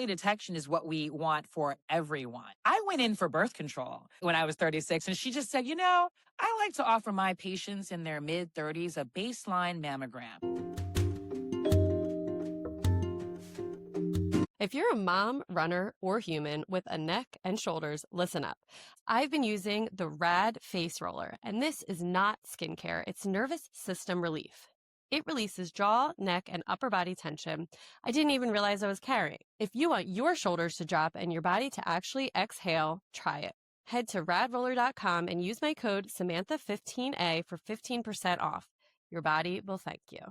early detection is what we want for everyone. I went in for birth control when I was 36, and she just said, I like to offer my patients in their mid 30s a baseline mammogram. If you're a mom, runner, or human with a neck and shoulders, listen up. I've been using the Rad Face Roller, and this is not skincare, it's nervous system relief. It releases jaw, neck, and upper body tension I didn't even realize I was carrying. If you want your shoulders to drop and your body to actually exhale, try it. Head to radroller.com and use my code Samantha15A for 15% off. Your body will thank you.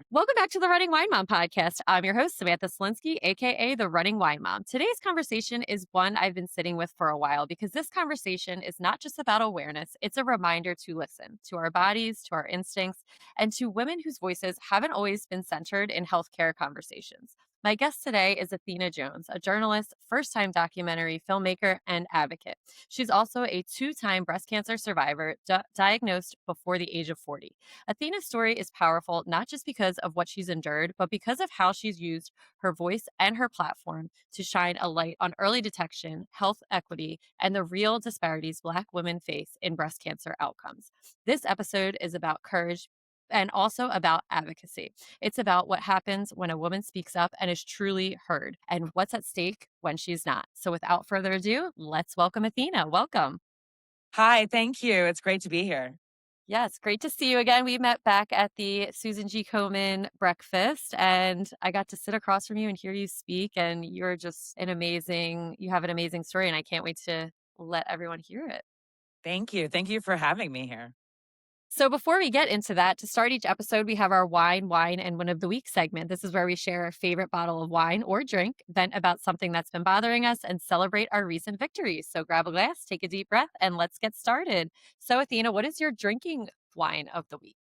Welcome back to the Running Wine Mom podcast. I'm your host, Samantha Cieslinski, aka the Running Wine Mom. Today's conversation is one I've been sitting with for a while because this conversation is not just about awareness, it's a reminder to listen to our bodies, to our instincts, and to women whose voices haven't always been centered in healthcare conversations. My guest today is Athena Jones, a journalist, first-time documentary filmmaker, and advocate. She's also a two-time breast cancer survivor diagnosed before the age of 40. Athena's story is powerful not just because of what she's endured, but because of how she's used her voice and her platform to shine a light on early detection, health equity, and the real disparities Black women face in breast cancer outcomes. This episode is about courage and also about advocacy. It's about what happens when a woman speaks up and is truly heard and what's at stake when she's not. So without further ado, let's welcome Athena. Welcome. Hi, thank you. It's great to be here. Yes, great to see you again. We met back at the Susan G. Komen breakfast, and I got to sit across from you and hear you speak. And you have an amazing story, and I can't wait to let everyone hear it. Thank you. Thank you for having me here. So before we get into that, to start each episode, we have our wine, and one of the week segment. This is where we share our favorite bottle of wine or drink, vent about something that's been bothering us, and celebrate our recent victories. So grab a glass, take a deep breath, and let's get started. So Athena, what is your drinking wine of the week?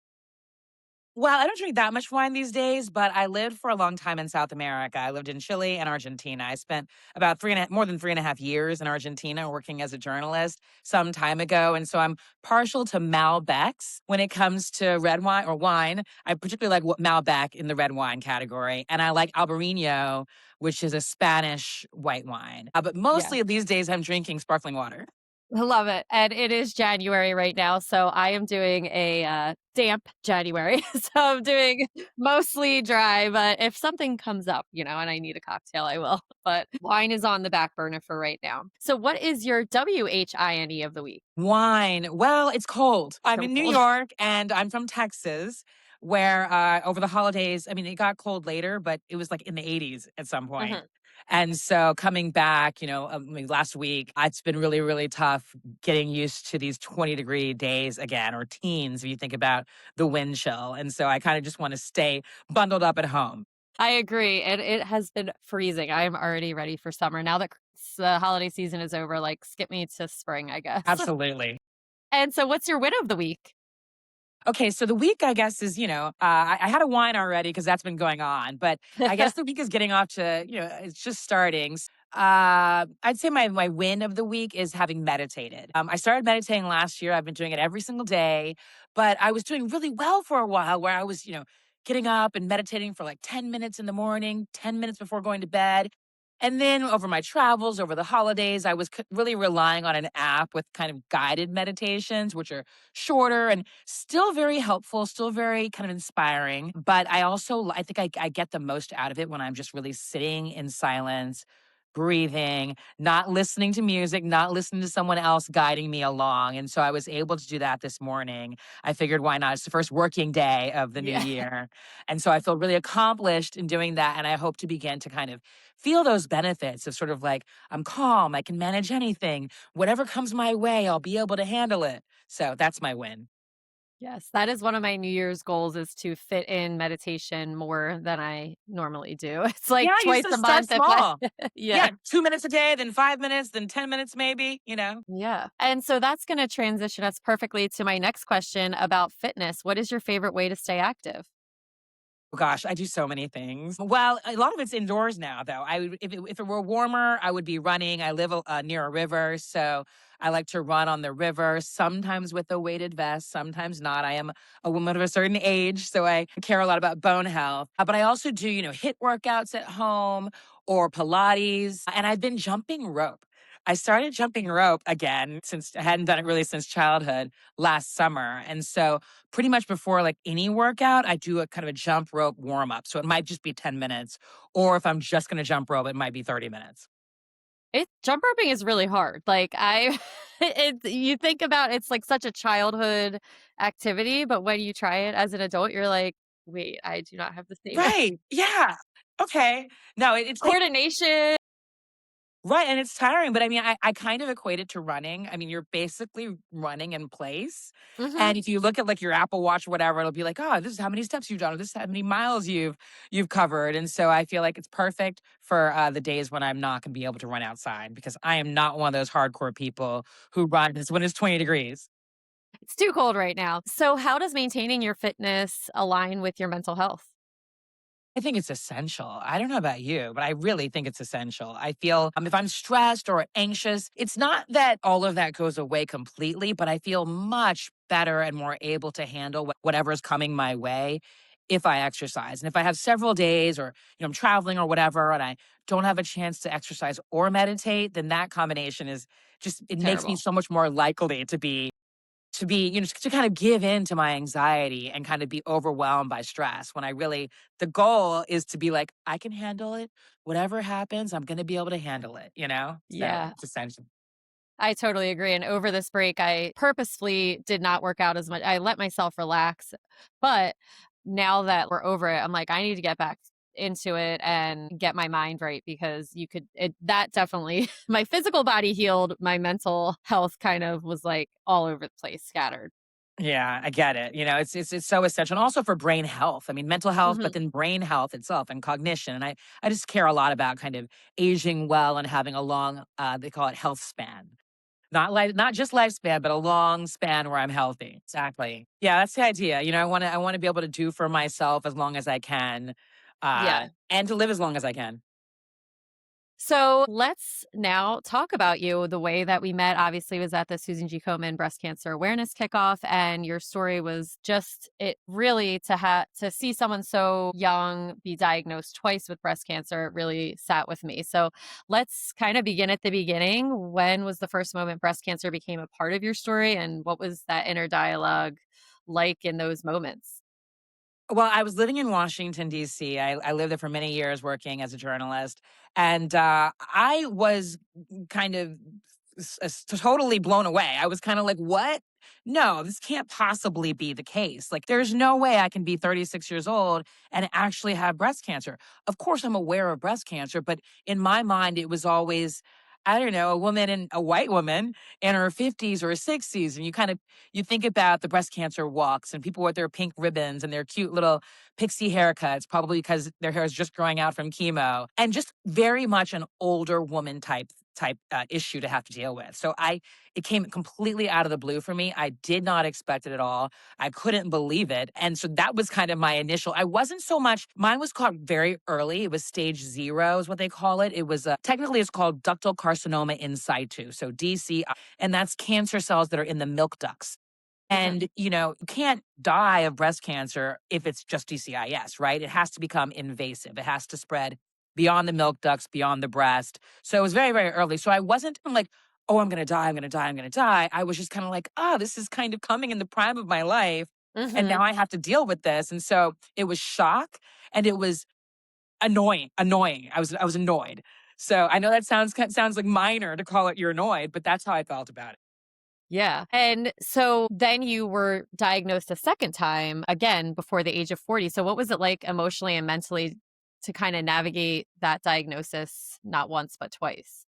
Well, I don't drink that much wine these days, but I lived for a long time in South America. I lived in Chile and Argentina. I spent about more than 3.5 years in Argentina working as a journalist some time ago. And so I'm partial to Malbecs when it comes to red wine or wine. I particularly like Malbec in the red wine category. And I like Albarino, which is a Spanish white wine. But Yeah. mostly these days I'm drinking sparkling water. I love it. And it is January right now. So I am doing a damp January. So I'm doing mostly dry. But if something comes up, and I need a cocktail, I will. But wine is on the back burner for right now. So what is your WHINE of the week? Wine. Well, it's cold. I'm So in New cold. York and I'm from Texas, where over the holidays, I mean, it got cold later, but it was like in the 80s at some point. Mhm. And so coming back, last week, it's been really, really tough getting used to these 20-degree days again, or teens, if you think about the wind chill. And so I kind of just want to stay bundled up at home. I agree. And it has been freezing. I am already ready for summer. Now that the holiday season is over, like skip me to spring, I guess. Absolutely. And so what's your win of the week? Okay, so the week, I guess, is, I had a wine already because that's been going on, but I guess the week is getting off to, it's just starting. I'd say my win of the week is having meditated. I started meditating last year. I've been doing it every single day, but I was doing really well for a while where I was, getting up and meditating for like 10 minutes in the morning, 10 minutes before going to bed. And then over my travels, over the holidays, I was really relying on an app with kind of guided meditations, which are shorter and still very helpful, still very kind of inspiring. But I think I get the most out of it when I'm just really sitting in silence, breathing, not listening to music, not listening to someone else guiding me along. And so I was able to do that this morning. I figured, why not? It's the first working day of the new Yeah. year. And so I feel really accomplished in doing that. And I hope to begin to kind of feel those benefits of sort of like, I'm calm, I can manage anything. Whatever comes my way, I'll be able to handle it. So that's my win. Yes, that is one of my New Year's goals is to fit in meditation more than I normally do. It's like Yeah, you twice just a start month if I small. yeah. Yeah, 2 minutes a day, then 5 minutes, then 10 minutes, maybe. Yeah. And so that's going to transition us perfectly to my next question about fitness. What is your favorite way to stay active? Gosh, I do so many things. Well, a lot of it's indoors now, though. If it were warmer, I would be running. I live near a river, so I like to run on the river. Sometimes with a weighted vest, sometimes not. I am a woman of a certain age, so I care a lot about bone health. But I also do, hit workouts at home or Pilates, and I've been jumping rope. I started jumping rope again since I hadn't done it really since childhood last summer, and so pretty much before like any workout, I do a kind of a jump rope warm up. So it might just be 10 minutes. Or if I'm just going to jump rope, it might be 30 minutes. It jump roping is really hard. Like I you think about it's like such a childhood activity, but when you try it as an adult, you're like, "Wait, I do not have the same Right. Yeah. Okay. No, it's coordination." right. And it's tiring. But I mean, I kind of equate it to running. I mean, you're basically running in place. Mhm. And if you look at like your Apple Watch or whatever, it'll be like, oh, this is how many steps you've done, or this is how many miles you've covered. And so I feel like it's perfect for the days when I'm not going to be able to run outside because I am not one of those hardcore people who runs when it's 20 degrees. It's too cold right now. So how does maintaining your fitness align with your mental health? I think it's essential. I don't know about you, but I really think it's essential. I feel if I'm stressed or anxious, it's not that all of that goes away completely, but I feel much better and more able to handle whatever's coming my way if I exercise. And if I have several days or I'm traveling or whatever and I don't have a chance to exercise or meditate, then that combination is just it makes me Terrible. so much more likely to be, to kind of give in to my anxiety and kind of be overwhelmed by stress when I really, the goal is to be like, I can handle it. Whatever happens, I'm going to be able to handle it? So Yeah. it's essential. I totally agree, and over this break, I purposefully did not work out as much. I let myself relax, but now that we're over it, I'm like, I need to get back into it and get my mind right because you could it that definitely my physical body healed, my mental health kind of was like all over the place, scattered. Yeah, I get it. It's so essential. And also for brain health. I mean, mental health, but Mhm. then brain health itself and cognition. And I just care a lot about kind of aging well and having a long, they call it health span. Not just lifespan, but a long span where I'm healthy. Exactly. Yeah, that's the idea. I wanna be able to do for myself as long as I can, Yeah. and to live as long as I can. So let's now talk about you. The way that we met obviously was at the Susan G. Komen breast cancer awareness kickoff. And your story was just it really to see someone so young be diagnosed twice with breast cancer, it really sat with me. So let's kind of begin at the beginning. When was the first moment breast cancer became a part of your story? And what was that inner dialogue like in those moments? Well, I was living in Washington, D.C. I lived there for many years working as a journalist, and, I was kind of totally blown away. I was kinda like, "What? No, this can't possibly be the case. Like, there's no way I can be 36 years old and actually have breast cancer." Of course, I'm aware of breast cancer, but in my mind, it was always, I don't know, a white woman in her 50s or 60s, and you think about the breast cancer walks and people with their pink ribbons and their cute little pixie haircuts, probably because their hair is just growing out from chemo, and just very much an older woman type issue to have to deal with. So it came completely out of the blue for me. I did not expect it at all. I couldn't believe it. And so that was kind of my initial, I wasn't so much, mine was caught very early. It was stage 0 is what they call it. It was technically it's called ductal carcinoma in situ. So DCI, and that's cancer cells that are in the milk ducts. Mhm. And, you can't die of breast cancer if it's just DCIS, right? It has to become invasive. It has to spread beyond the milk ducts, beyond the breast. So it was very, very early. So I wasn't like, oh, I'm going to die. I'm going to die. I'm going to die. I was just kind of like, oh, this is kind of coming in the prime of my life. And now Mhm. I have to deal with this. And so it was shock and it was annoying. I was annoyed. So I know that sounds like minor to call it you're annoyed, but that's how I felt about it. Yeah. And so then you were diagnosed a second time, again, before the age of 40. So what was it like emotionally and mentally to kind of navigate that diagnosis not once, but twice?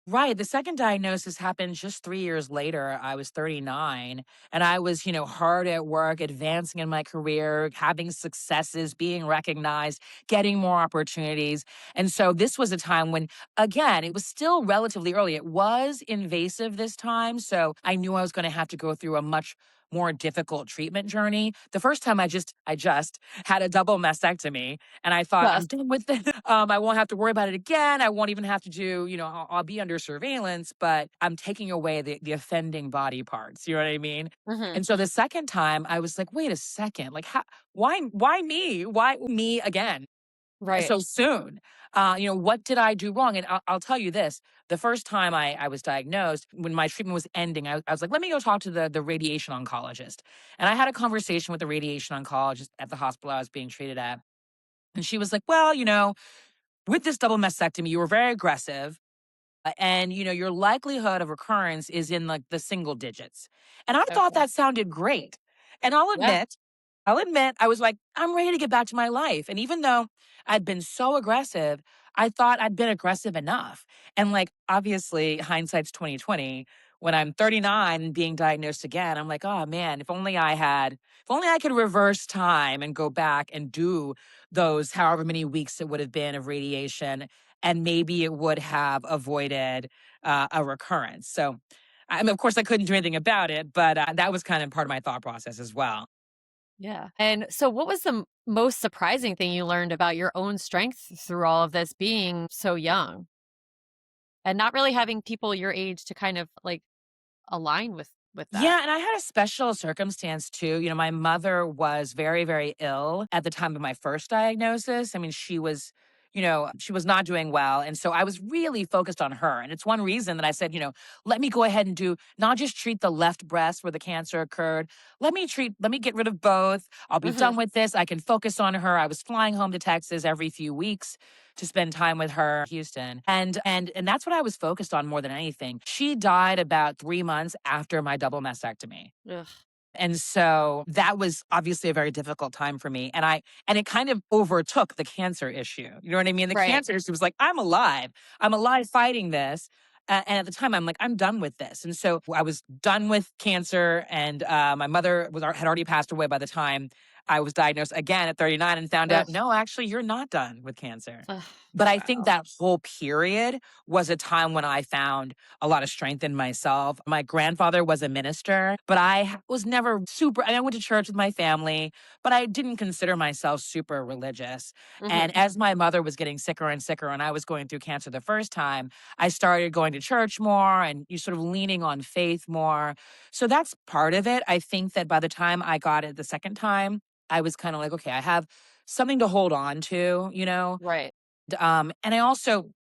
Right. The second diagnosis happened just 3 years later. I was 39 and I was, hard at work, advancing in my career, having successes, being recognized, getting more opportunities. And so this was a time when, again, it was still relatively early. It was invasive this time. So I knew I was going to have to go through a much more difficult treatment journey. The first time I just had a double mastectomy and I thought I'm Yes. done with it. I won't have to worry about it again. I won't even have to do, I'll be under surveillance, but I'm taking away the offending body parts. You know what I mean? Mhm. And so the second time I was like, wait a second, like why me? Why me again? Right. So soon. What did I do wrong? And I'll tell you this: the first time I was diagnosed, when my treatment was ending, I was like, let me go talk to the radiation oncologist. And I had a conversation with the radiation oncologist at the hospital I was being treated at, and she was like, well, with this double mastectomy, you were very aggressive. And your likelihood of recurrence is in like the single digits. And I thought Okay. that sounded great. And Yeah. I'll admit, I was like, I'm ready to get back to my life. And even though I'd been so aggressive, I thought I'd been aggressive enough. And like, obviously, hindsight's 2020. When I'm 39 and being diagnosed again, I'm like, oh man, if only I could reverse time and go back and do those however many weeks it would have been of radiation, and maybe it would have avoided a recurrence. So, I mean, of course, I couldn't do anything about it, but that was kind of part of my thought process as well. Yeah. And so what was the most surprising thing you learned about your own strength through all of this being so young and not really having people your age to kind of like align with that? Yeah, and I had a special circumstance too. My mother was very, very ill at the time of my first diagnosis. I mean, she was not doing well. And so I was really focused on her. And it's one reason that I said, let me go ahead and do not just treat the left breast where the cancer occurred. Let me get rid of both. I'll be Mhm. done with this. I can focus on her. I was flying home to Texas every few weeks to spend time with her in Houston. And that's what I was focused on more than anything. She died about 3 months after my double mastectomy. Ugh. And so that was obviously a very difficult time for me. And it kind of overtook the cancer issue. You know what I mean? The Right. cancer issue was like, I'm alive. I'm alive fighting this. And at the time, I'm like, I'm done with this. And so I was done with cancer. And my mother had already passed away by the time I was diagnosed again at 39 and found out, Ugh. no, actually, you're not done with cancer. Ugh. But I think Wow. that whole period was a time when I found a lot of strength in myself. My grandfather was a minister, but was never super, and I went to church with my family, but I didn't consider myself super religious. Mhm. And as my mother was getting sicker and sicker, and I was going through cancer the first time, I started going to church more and you sort of leaning on faith more. So that's part of it. I think that by the time I got it the second time, I was kind of like, okay, I have something to hold on to. Right. And I also,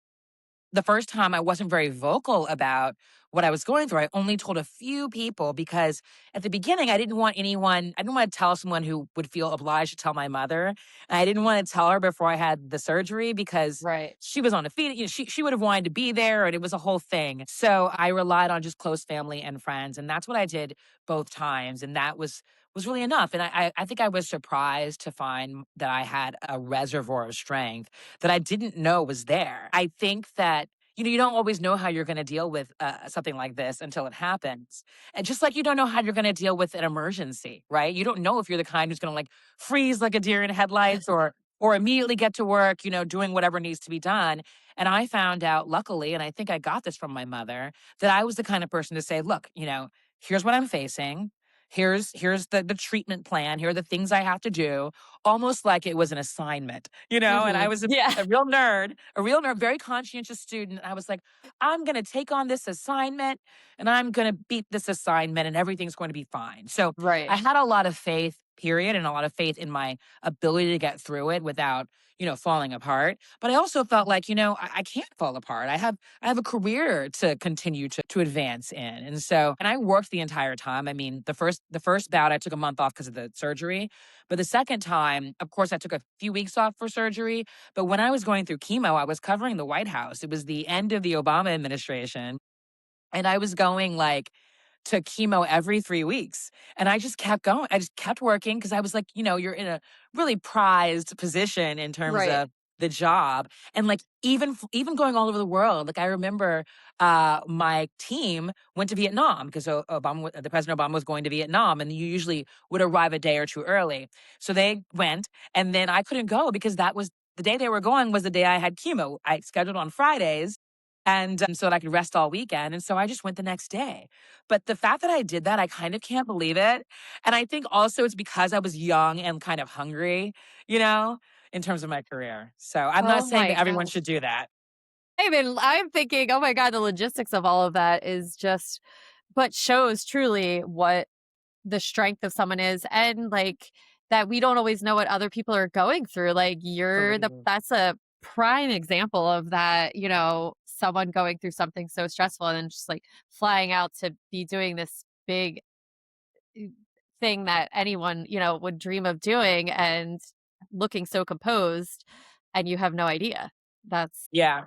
the first time I wasn't very vocal about what I was going through. I only told a few people because at the beginning I didn't want to tell someone who would feel obliged to tell my mother. And I didn't want to tell her before I had the surgery because Right. she was on a feed, she would have wanted to be there and it was a whole thing. So I relied on just close family and friends. And that's what I did both times. And that was really enough. And I think I was surprised to find that I had a reservoir of strength that I didn't know was there. I think that you don't always know how you're going to deal with something like this until it happens. And just like you don't know how you're going to deal with an emergency, right? You don't know if you're the kind who's going to like freeze like a deer in headlights or immediately get to work, doing whatever needs to be done. And I found out, luckily, and I think I got this from my mother, that I was the kind of person to say, look, here's what I'm facing. Here's the treatment plan. Here are the things I have to do, almost like it was an assignment, and I Mhm. was Yeah. a real nerd, very conscientious student. I was like, I'm going to take on this assignment and I'm going to beat this assignment and everything's going to be fine. So Right. I had a lot of faith, period, and a lot of faith in my ability to get through it without, falling apart. But I also felt like, I can't fall apart. I have a career to continue to advance in. And I worked the entire time. I mean, the first bout I took a month off because of the surgery. But the second time, of course, I took a few weeks off for surgery. But when I was going through chemo, I was covering the White House. It was the end of the Obama administration. And I was going like to chemo every 3 weeks. And I just kept going. I just kept working because I was like, you're in a really prized position in terms Right. of the job. And like even going all over the world. Like I remember my team went to Vietnam because the President Obama was going to Vietnam, and you usually would arrive a day or two early. So they went, and then I couldn't go because that was the day they were going was the day I had chemo. I scheduled on Fridays. and so that I could rest all weekend. And so I just went the next day. But the fact that I did that, I kind of can't believe it. And I think also it's because I was young and kind of hungry, you know, in terms of my career. So I'm not Oh saying my that everyone should gosh. do that. I mean, I'm thinking, oh my God, the logistics of all of that is just, but shows truly what the strength of someone is, and like that we don't always know what other people are going through. Like Absolutely. that's a prime example of that, someone going through something so stressful and then just like flying out to be doing this big uh, thing that anyone, would dream of doing and looking so composed, and you have no idea. That's Yeah.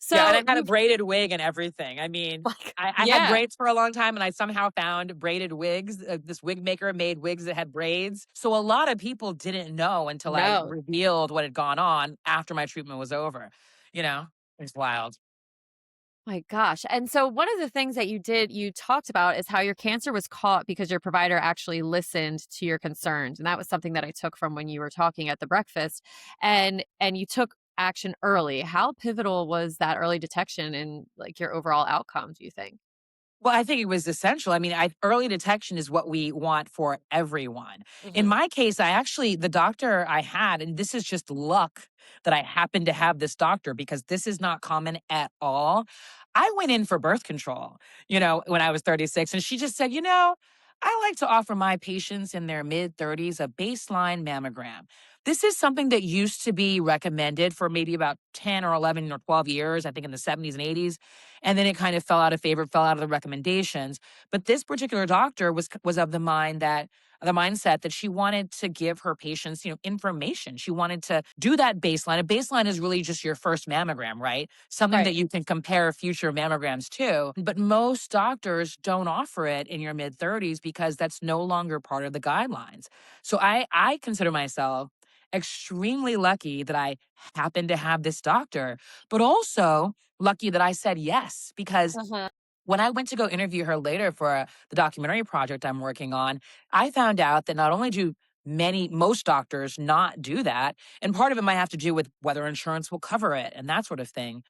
Yeah, and so I had a you've braided wig and everything. I mean, like I had yeah, braids for a long time, and I somehow found braided wigs. This wig maker made wigs that had braids. So a lot of people didn't know until I no. revealed what had gone on after my treatment was over. You know, it's wild. My gosh. And so one of the things that you talked about is how your cancer was caught because your provider actually listened to your concerns. And that was something that I took from when you were talking at the breakfast, and you took action early. How pivotal was that early detection in like your overall outcome, do you think? Well, I think it was essential. I mean, early detection is what we want for everyone. In Mhm. my case, the doctor I had, and this is just luck that I happened to have this doctor because this is not common at all. I went in for birth control, when I was 36, and she just said, I like to offer my patients in their mid 30s a baseline mammogram. This is something that used to be recommended for maybe about 10 or 11 or 12 years, I think in the 70s and 80s. And then it kind of fell out of favor, fell out of the recommendations. But this particular doctor was of the mindset that she wanted to give her patients, information. She wanted to do that baseline. A baseline is really just your first mammogram, right? Something that Right. you can compare future mammograms to. But most doctors don't offer it in your mid 30s because that's no longer part of the guidelines. So I consider myself extremely lucky that I happen to have this doctor, but also lucky that I said yes, because Uh-huh. when I went to go interview her later for the documentary project I'm working on, I found out that not only do most doctors not do that, and part of it might have to do with whether insurance will cover it and that sort of thing.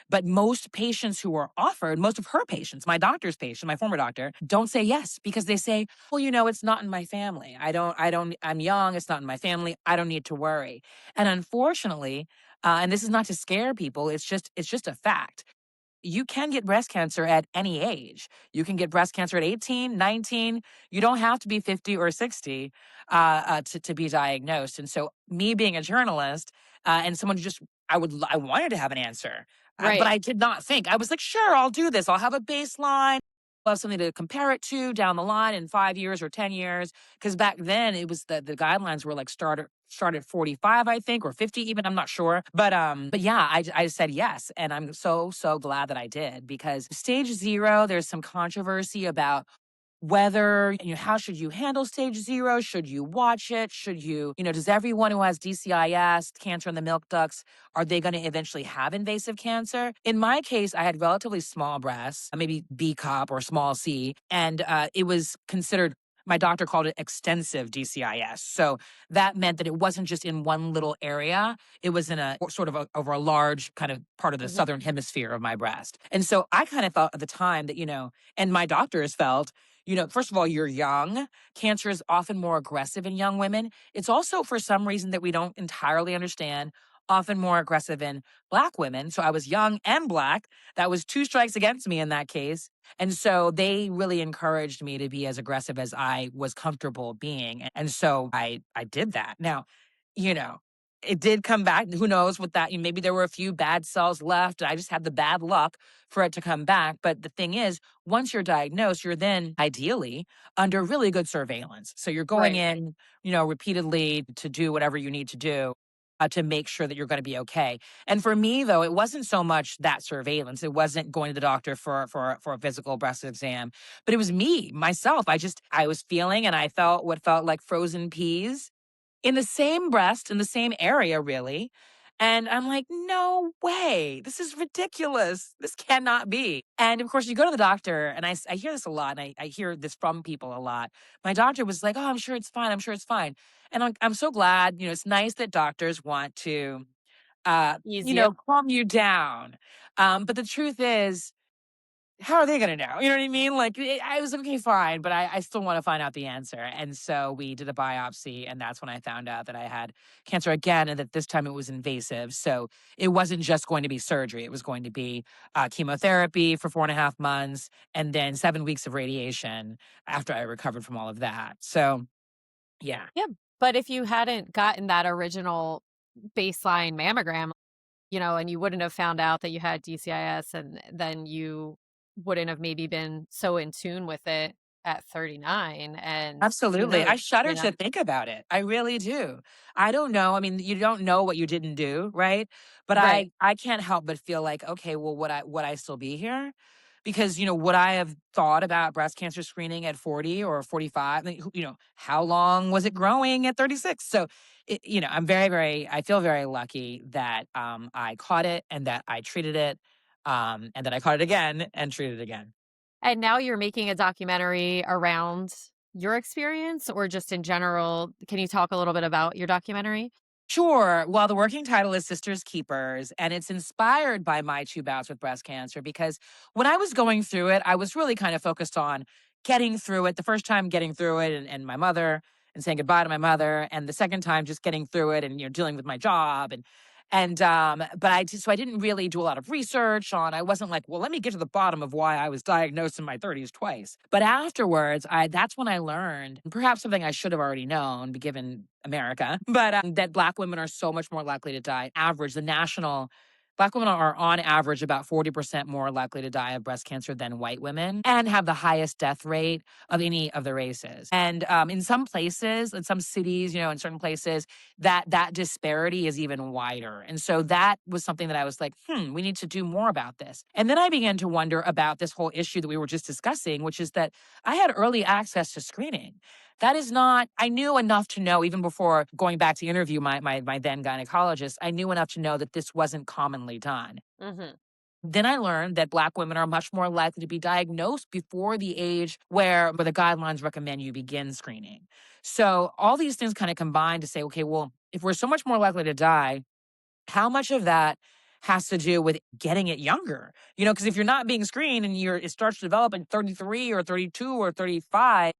But most patients who are offered, most of her patients, my doctor's patient, my former doctor, don't say yes because they say, well, it's not in my family. I'm young. It's not in my family. I don't need to worry. And unfortunately, and this is not to scare people, it's just a fact. You can get breast cancer at any age. You can get breast cancer at 18, 19. You don't have to be 50 or 60 to be diagnosed. And so, me being a journalist and someone who I wanted to have an answer, but Right. I did not think. I was like, sure, I'll do this. I'll have a baseline. I'll have something to compare it to down the line in 5 years or 10 years. Because back then it was the guidelines were like start at 45, I think, or 50 even, I'm not sure. But yeah, I said yes. And I'm so glad that I did because stage 0, there's some controversy about whether, how should you handle stage 0? Should you watch it? Does everyone who has DCIS, cancer in the milk ducts, are they going to eventually have invasive cancer? In my case, I had relatively small breasts, maybe B cup or small C, and it was considered, my doctor called it extensive DCIS. So that meant that it wasn't just in one little area. It was in a sort of over a large kind of part of the Mhm. southern hemisphere of my breast. And so I kind of felt at the time that, and my doctors felt, first of all, you're young. Cancer is often more aggressive in young women. It's also, for some reason that we don't entirely understand, often more aggressive in Black women. So I was young and Black. That was two strikes against me in that case. And so they really encouraged me to be as aggressive as I was comfortable being. And so I did that. Now, you know, it did come back. Who knows what that, maybe there were a few bad cells left. I just had the bad luck for it to come back. But the thing is, once you're diagnosed, you're then ideally under really good surveillance. So you're going Right. in, repeatedly to do whatever you need to do to make sure that you're going to be okay. And for me, though, it wasn't so much that surveillance. It wasn't going to the doctor for a physical breast exam, but it was me myself. I was feeling, and I felt what felt like frozen peas in the same breast, in the same area, really. And I'm like, no way. This is ridiculous. This cannot be. And of course, you go to the doctor, and I hear this a lot, and I hear this from people a lot. My doctor was like, oh, I'm sure it's fine. I'm sure it's fine. And I'm so glad, it's nice that doctors want to Easier. calm you down. But the truth is, how are they gonna know? You know what I mean? Like, I was like, okay, fine, but I still want to find out the answer. And so we did a biopsy, and that's when I found out that I had cancer again, and that this time it was invasive. So it wasn't just going to be surgery; it was going to be chemotherapy for 4.5 months, and then 7 weeks of radiation after I recovered from all of that. So yeah. Yeah, but if you hadn't gotten that original baseline mammogram, and you wouldn't have found out that you had DCIS, and then you wouldn't have maybe been so in tune with it at 39, and who Absolutely. knows, I shudder you know? to think about it. I really do. I don't know. I mean, you don't know what you didn't do, right? But Right. I can't help but feel like, okay, well, would I still be here? Because, would I have thought about breast cancer screening at 40 or 45? Like, how long was it growing at 36? So, I'm very, very, I feel very lucky that I caught it and that I treated it, and that I caught it again and treated it again. And now you're making a documentary around your experience, or just in general? Can you talk a little bit about your documentary? Sure. Well, the working title is Sisters Keepers, and it's inspired by my two bouts with breast cancer because when I was going through it, I was really kind of focused on getting through it. The first time getting through it and my mother and saying goodbye to my mother, and the second time just getting through it and dealing with my job but I didn't really do a lot of research on. I wasn't like, well, let me get to the bottom of why I was diagnosed in my 30s twice. But afterwards, I that's when I learned, and perhaps something I should have already known, given America, but that Black women are so much more likely to die. Average, the national Black women are on average about 40% more likely to die of breast cancer than white women and have the highest death rate of any of the races. And in some places, in some cities, in certain places, that disparity is even wider. And so that was something that I was like, we need to do more about this. And then I began to wonder about this whole issue that we were just discussing, which is that I had early access to screening. That is not, I knew enough to know, even before going back to interview my then gynecologist, I knew enough to know that this wasn't commonly done. Mhm. Then I learned that Black women are much more likely to be diagnosed before the age where the guidelines recommend you begin screening. So all these things kind of combine to say, okay, well, if we're so much more likely to die, how much of that has to do with getting it younger? Because if you're not being screened and it starts to develop at 33 or 32 or 35,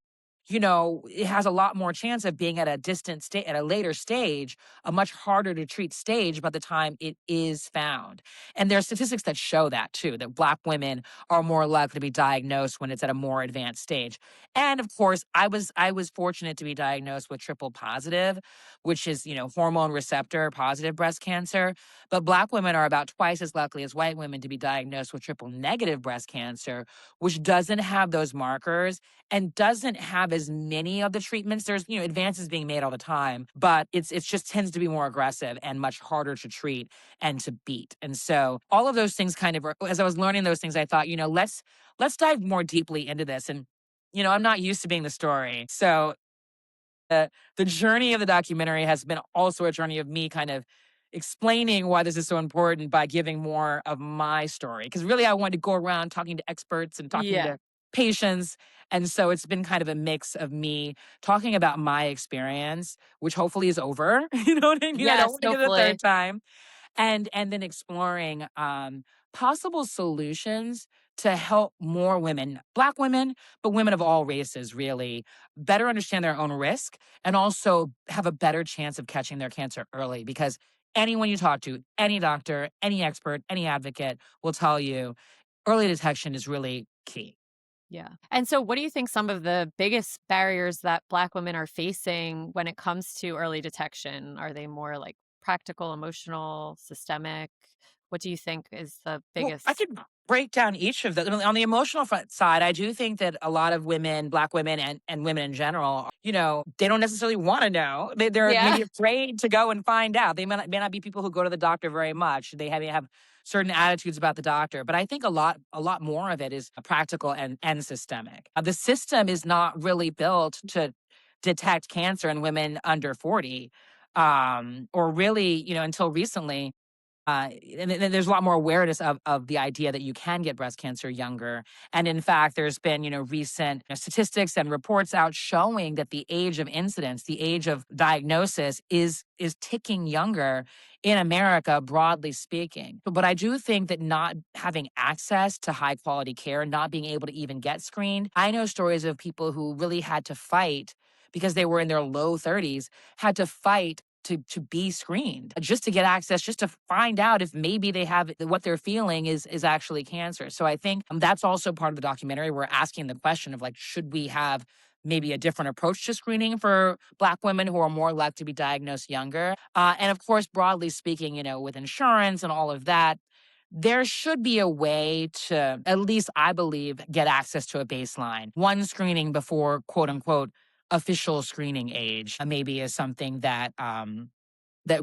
it has a lot more chance of being at a distant state, at a later stage, a much harder to treat stage by the time it is found. And there are statistics that show that too, that Black women are more likely to be diagnosed when it's at a more advanced stage. And of course, I was fortunate to be diagnosed with triple positive, which is, hormone receptor positive breast cancer. But Black women are about twice as likely as white women to be diagnosed with triple negative breast cancer, which doesn't have those markers and doesn't have as many of the treatments. There's, advances being made all the time, but it's just tends to be more aggressive and much harder to treat and to beat. And so all of those things kind of as I was learning those things, I thought, let's dive more deeply into this. And, I'm not used to being the story. So the journey of the documentary has been also a journey of me kind of explaining why this is so important by giving more of my story. Because really, I wanted to go around talking to experts and talking Yeah. to patients. And so it's been kind of a mix of me talking about my experience, which hopefully is over. You know what I mean? I don't Yes, want to get it a third hopefully. time, and then exploring possible solutions to help more women, Black women, but women of all races, really better understand their own risk and also have a better chance of catching their cancer early. Because anyone you talk to, any doctor, any expert, any advocate will tell you early detection is really key. Yeah. And so what do you think some of the biggest barriers that Black women are facing when it comes to early detection? Are they more like practical, emotional, systemic? What do you think is the Well, I biggest? could break down each of them. On the emotional front side, I do think that a lot of women, Black women and women in general, they don't necessarily want to know. They're Yeah. maybe afraid to go and find out. They may not be people who go to the doctor very much. They have certain attitudes about the doctor. But I think a lot more of it is practical and systemic. The system is not really built to detect cancer in women under 40, or really, until recently. And there's a lot more awareness of the idea that you can get breast cancer younger. And in fact, there's been, recent statistics and reports out showing that the age of incidence, the age of diagnosis is ticking younger in America, broadly speaking. But I do think that not having access to high quality care, not being able to even get screened, I know stories of people who really had to fight because they were in their low 30s, had to fight to be screened just to get access, just to find out if maybe they have what they're feeling is actually cancer. So I think that's also part of the documentary. We're asking the question of, like, should we have maybe a different approach to screening for Black women who are more likely to be diagnosed younger? And of course, broadly speaking, with insurance and all of that, there should be a way to, at least I believe, get access to a baseline. One screening before quote unquote official screening age maybe is something that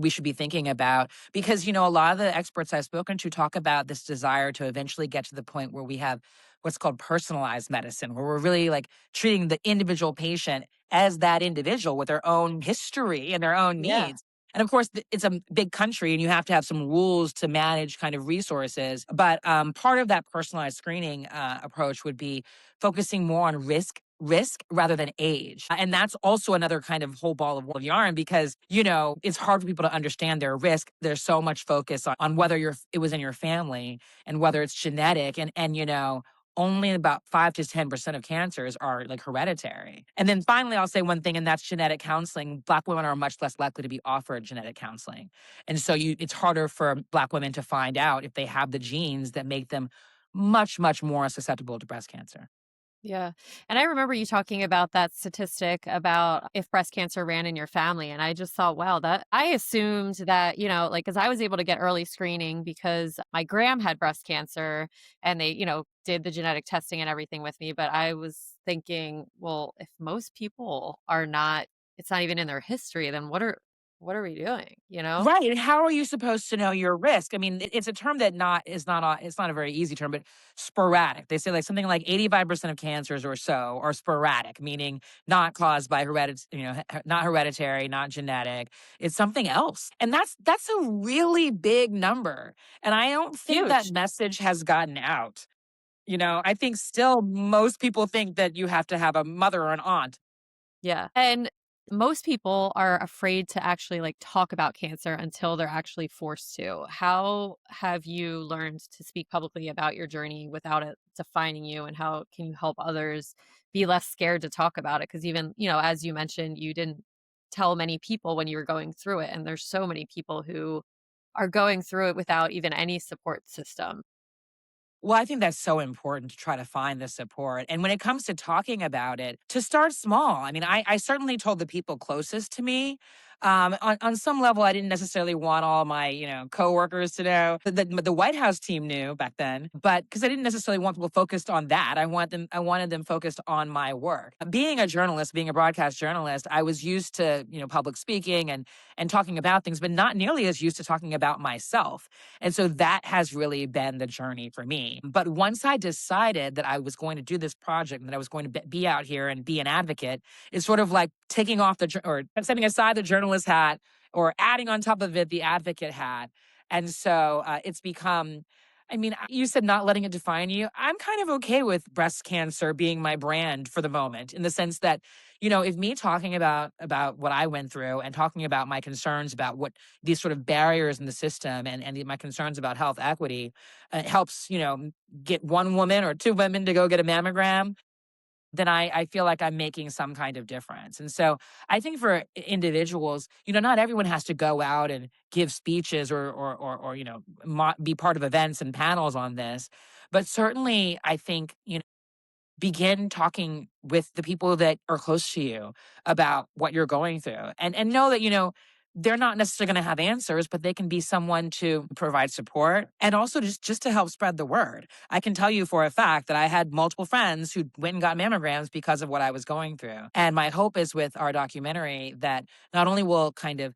we should be thinking about, because a lot of the experts I've spoken to talk about this desire to eventually get to the point where we have what's called personalized medicine, where we're really like treating the individual patient as that individual with their own history and their own Yeah. needs. And of course, it's a big country and you have to have some rules to manage kind of resources. But part of that personalized screening approach would be focusing more on risk rather than age. And that's also another kind of whole ball of yarn, because, it's hard for people to understand their risk. There's so much focus on whether it was in your family and whether it's genetic. And only about 5 to 10% of cancers are like hereditary. And then finally, I'll say one thing, and that's genetic counseling. Black women are much less likely to be offered genetic counseling. And so it's harder for Black women to find out if they have the genes that make them much, much more susceptible to breast cancer. Yeah. And I remember you talking about that statistic about if breast cancer ran in your family. And I just thought, wow, that I assumed that, like, because I was able to get early screening because my gram had breast cancer and they, did the genetic testing and everything with me. But I was thinking, well, if most people are not, it's not even in their history, then what are we doing, Right, and how are you supposed to know your risk? I mean, it's a term that not is not a it's not a very easy term, but sporadic. They say like something like 85% of cancers or so are sporadic, meaning not caused by not hereditary, not genetic. It's something else. And that's a really big number. And I don't think that Huge. message has gotten out. I think still most people think that you have to have a mother or an aunt. Yeah. And most people are afraid to actually like talk about cancer until they're actually forced to. How have you learned to speak publicly about your journey without it defining you? And how can you help others be less scared to talk about it? Because even, as you mentioned, you didn't tell many people when you were going through it. And there's so many people who are going through it without even any support system. Well, I think that's so important to try to find the support. And when it comes to talking about it, to start small. I mean, I certainly told the people closest to me. On some level, I didn't necessarily want all my, coworkers to know. The White House team knew back then, but because I didn't necessarily want people focused on that, I wanted them focused on my work. Being a journalist, being a broadcast journalist, I was used to, public speaking and talking about things, but not nearly as used to talking about myself. And so that has really been the journey for me. But once I decided that I was going to do this project and that I was going to be out here and be an advocate, it's sort of like taking off or setting aside the journalist hat or adding on top of it the advocate hat. And so it's become, I mean, you said not letting it define you. I'm kind of okay with breast cancer being my brand for the moment, in the sense that, if me talking about what I went through and talking about my concerns about what these sort of barriers in the system and my concerns about health equity helps, get one woman or two women to go get a mammogram, then I feel like I'm making some kind of difference. And so I think for individuals, not everyone has to go out and give speeches or be part of events and panels on this. But certainly I think, begin talking with the people that are close to you about what you're going through, and know that, they're not necessarily going to have answers, but they can be someone to provide support and also just to help spread the word. I can tell you for a fact that I had multiple friends who went and got mammograms because of what I was going through. And my hope is with our documentary that not only will kind of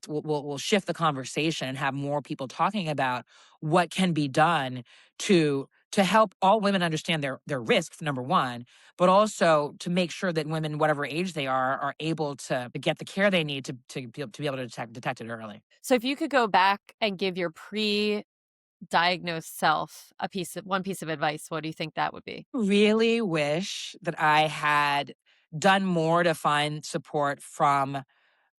will shift the conversation and have more people talking about what can be done to to help all women understand their risks, number one, but also to make sure that women, whatever age they are able to get the care they need to be able to detect it early. So if you could go back and give your diagnosed self one piece of advice, what do you think that would be? Really wish that I had done more to find support from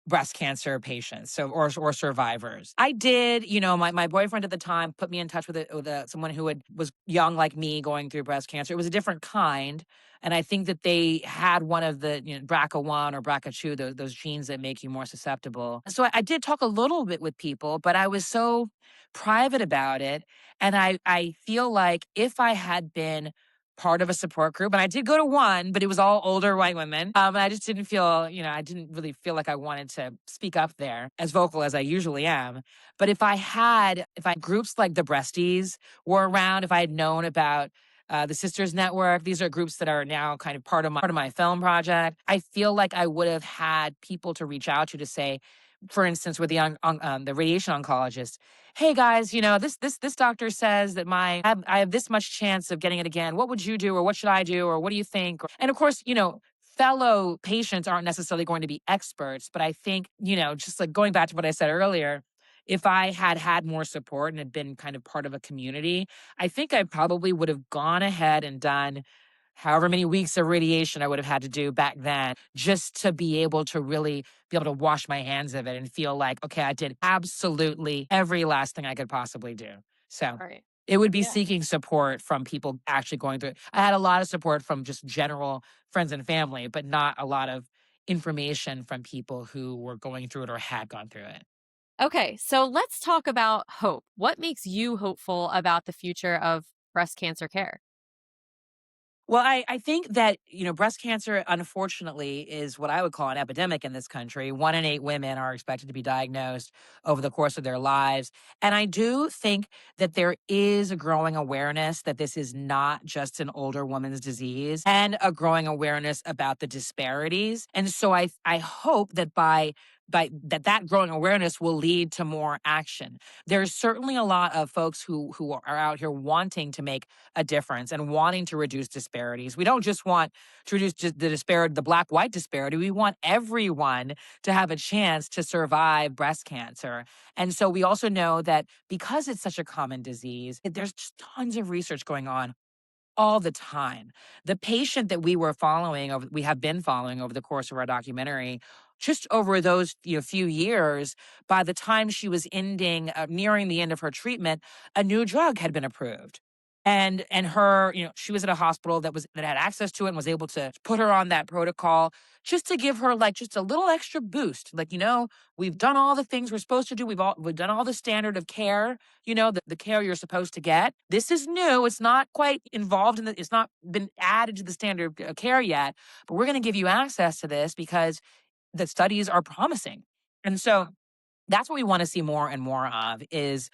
breast cancer patients, so or survivors. I did, my boyfriend at the time put me in touch with someone who was young like me going through breast cancer. It was a different kind, and I think that they had one of the, BRCA1 or BRCA2, those genes that make you more susceptible. So I did talk a little bit with people, but I was so private about it, and I feel like if I had been part of a support group. And I did go to one, but it was all older white women. And I just didn't feel, I didn't really feel like I wanted to speak up there as vocal as I usually am. But if I groups like the Breasties were around, if I had known about the Sisters Network, these are groups that are now kind of part of my film project. I feel like I would have had people to reach out to say, for instance, with the radiation oncologist, hey guys, this doctor says that I have this much chance of getting it again. What would you do, or what should I do, or what do you think? And of course, fellow patients aren't necessarily going to be experts, but I think, just like going back to what I said earlier, if I had had more support and had been kind of part of a community, I think I probably would have gone ahead and done however many weeks of radiation I would have had to do back then, just to be able to really be able to wash my hands of it and feel like, okay, I did absolutely every last thing I could possibly do. So Right. it would be Yeah. seeking support from people actually going through it. I had a lot of support from just general friends and family, but not a lot of information from people who were going through it or had gone through it. Okay, so let's talk about hope. What makes you hopeful about the future of breast cancer care? Well, I think that, breast cancer, unfortunately, is what I would call an epidemic in this country. 1 in 8 women are expected to be diagnosed over the course of their lives. And I do think that there is a growing awareness that this is not just an older woman's disease, and a growing awareness about the disparities. And so I hope that by that growing awareness will lead to more action. There's certainly a lot of folks who are out here wanting to make a difference and wanting to reduce disparities. We don't just want to reduce just the black white disparity. We want everyone to have a chance to survive breast cancer. And so we also know that because it's such a common disease, there's just tons of research going on all the time. The patient that we have been following over the course of our documentary, just over those few years, by the time she was nearing the end of her treatment, a new drug had been approved. And her, she was at a hospital that had access to it and was able to put her on that protocol just to give her like just a little extra boost. Like, we've done all the things we're supposed to do. We've done all the standard of care, the care you're supposed to get. This is new. It's not quite involved it's not been added to the standard of care yet, but we're going to give you access to this because the studies are promising. And so that's what we want to see more and more of is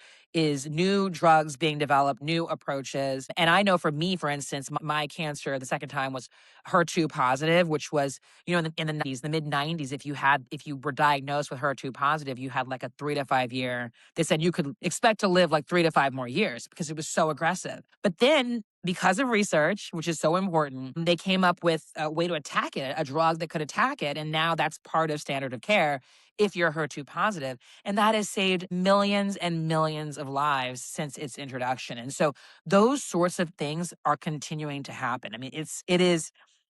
new drugs being developed, new approaches. And I know for me, for instance, my cancer the second time was HER2 positive, which was, in the 90s, the mid 90s, if you were diagnosed with HER2 positive, you had like a 3 to 5 year. They said you could expect to live like 3 to 5 more years because it was so aggressive. But then because of research, which is so important, they came up with a way to attack it, a drug that could attack it. And now that's part of standard of care if you're HER2 positive. And that has saved millions and millions of lives since its introduction. And so those sorts of things are continuing to happen. I mean, it is,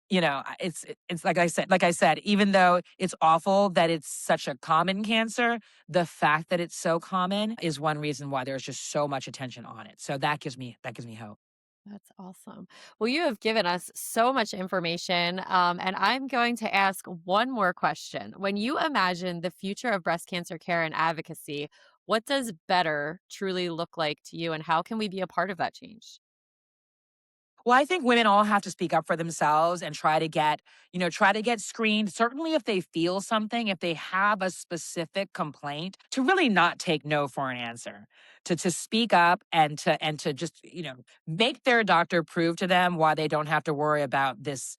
it's like I said, even though it's awful that it's such a common cancer, the fact that it's so common is one reason why there's just so much attention on it. So that gives me hope. That's awesome. Well, you have given us so much information, and I'm going to ask one more question. When you imagine the future of breast cancer care and advocacy, what does better truly look like to you, and how can we be a part of that change? Well, I think women all have to speak up for themselves and try to get screened. Certainly if they feel something, if they have a specific complaint, to really not take no for an answer. To speak up and to just, make their doctor prove to them why they don't have to worry about this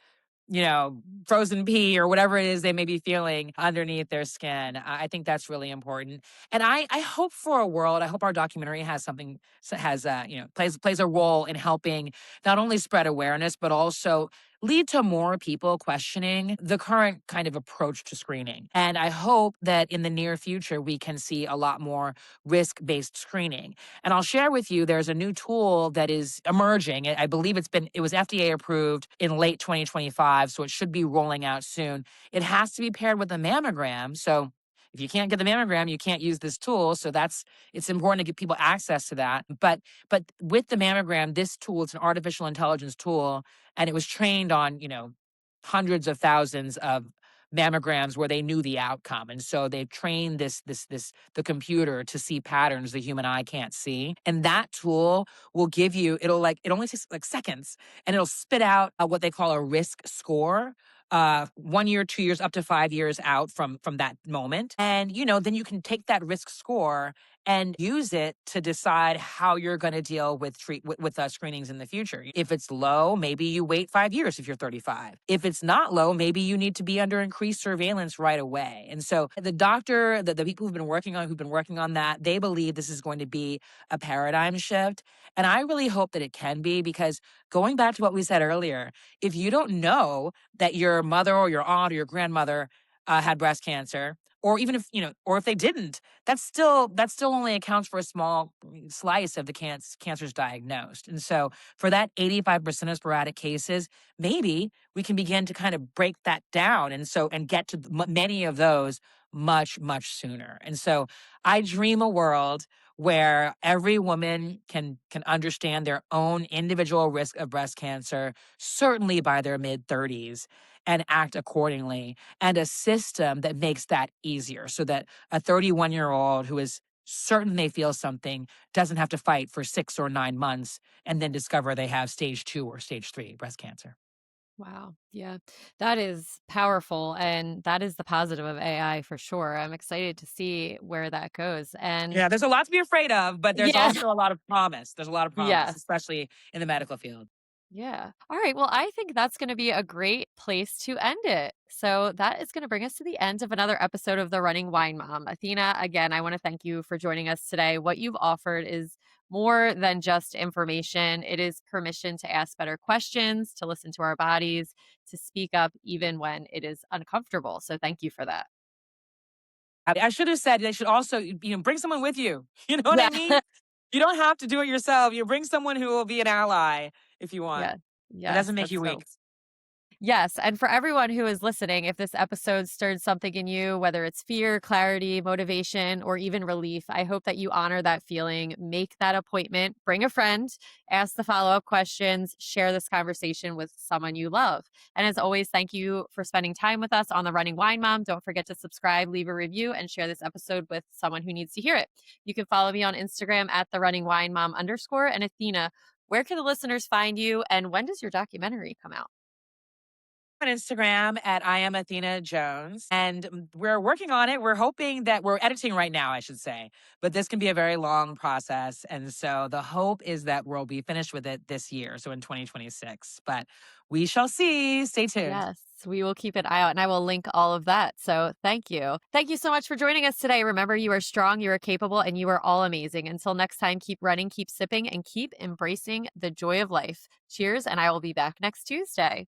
you know, frozen pea or whatever it is they may be feeling underneath their skin. I think that's really important. And I hope for a world, I hope our documentary has something, has, plays a role in helping not only spread awareness, but also lead to more people questioning the current kind of approach to screening. And I hope that in the near future, we can see a lot more risk based screening. And I'll share with you, there's a new tool that is emerging. I believe it was FDA approved in late 2025, so it should be rolling out soon. It has to be paired with a mammogram. So if you can't get the mammogram, you can't use this tool. So it's important to give people access to that. But with the mammogram, this tool, it's an artificial intelligence tool, and it was trained on, hundreds of thousands of mammograms where they knew the outcome. And so they've trained the computer to see patterns the human eye can't see. And that tool will give you, it only takes like seconds, and it'll spit out what they call a risk score. 1 year, 2 years, up to 5 years out from that moment. And then you can take that risk score and use it to decide how you're going to deal with screenings in the future. If it's low, maybe you wait 5 years if you're 35. If it's not low, maybe you need to be under increased surveillance right away. And so the people who've been working on that, they believe this is going to be a paradigm shift. And I really hope that it can be, because going back to what we said earlier, if you don't know that your mother or your aunt or your grandmother had breast cancer, or even or if they didn't, that still only accounts for a small slice of the cancers diagnosed. And so for that 85% of sporadic cases, maybe we can begin to kind of break that down, and get to many of those much, much sooner. And so I dream a world where every woman can understand their own individual risk of breast cancer, certainly by their mid 30s, and act accordingly, and a system that makes that easier, so that a 31-year-old who is certain they feel something doesn't have to fight for 6 or 9 months and then discover they have stage 2 or stage 3 breast cancer. Wow. Yeah. That is powerful. And that is the positive of AI for sure. I'm excited to see where that goes. And Yeah, there's a lot to be afraid of, but there's yeah. also a lot of promise. There's a lot of promise, Yes. especially in the medical field. Yeah. All right. Well, I think that's going to be a great place to end it. So that is going to bring us to the end of another episode of The Running Wine Mom. Athena, again, I want to thank you for joining us today. What you've offered is more than just information, it is permission to ask better questions, to listen to our bodies, to speak up even when it is uncomfortable. So thank you for that. I should have said they should also, bring someone with you. You know what I Yeah. mean? You don't have to do it yourself. You bring someone who will be an ally if you want. Yeah. It Yes. doesn't make That's you so weak. Yes, and for everyone who is listening, if this episode stirred something in you, whether it's fear, clarity, motivation, or even relief, I hope that you honor that feeling, make that appointment, bring a friend, ask the follow up questions, share this conversation with someone you love. And as always, thank you for spending time with us on The Running Wine Mom. Don't forget to subscribe, leave a review, and share this episode with someone who needs to hear it. You can follow me on Instagram at the running wine mom underscore. And Athena, where can the listeners find you, and when does your documentary come out? On Instagram at I am Athena Jones. And we're working on it. We're hoping that we're editing right now, I should say. But this can be a very long process. And so the hope is that we'll be finished with it this year, so in 2026. But we shall see. Stay tuned. Yes, we will keep an eye out and I will link all of that. So thank you. Thank you so much for joining us today. Remember, you are strong, you are capable, and you are all amazing. Until next time, keep running, keep sipping, and keep embracing the joy of life. Cheers, and I will be back next Tuesday.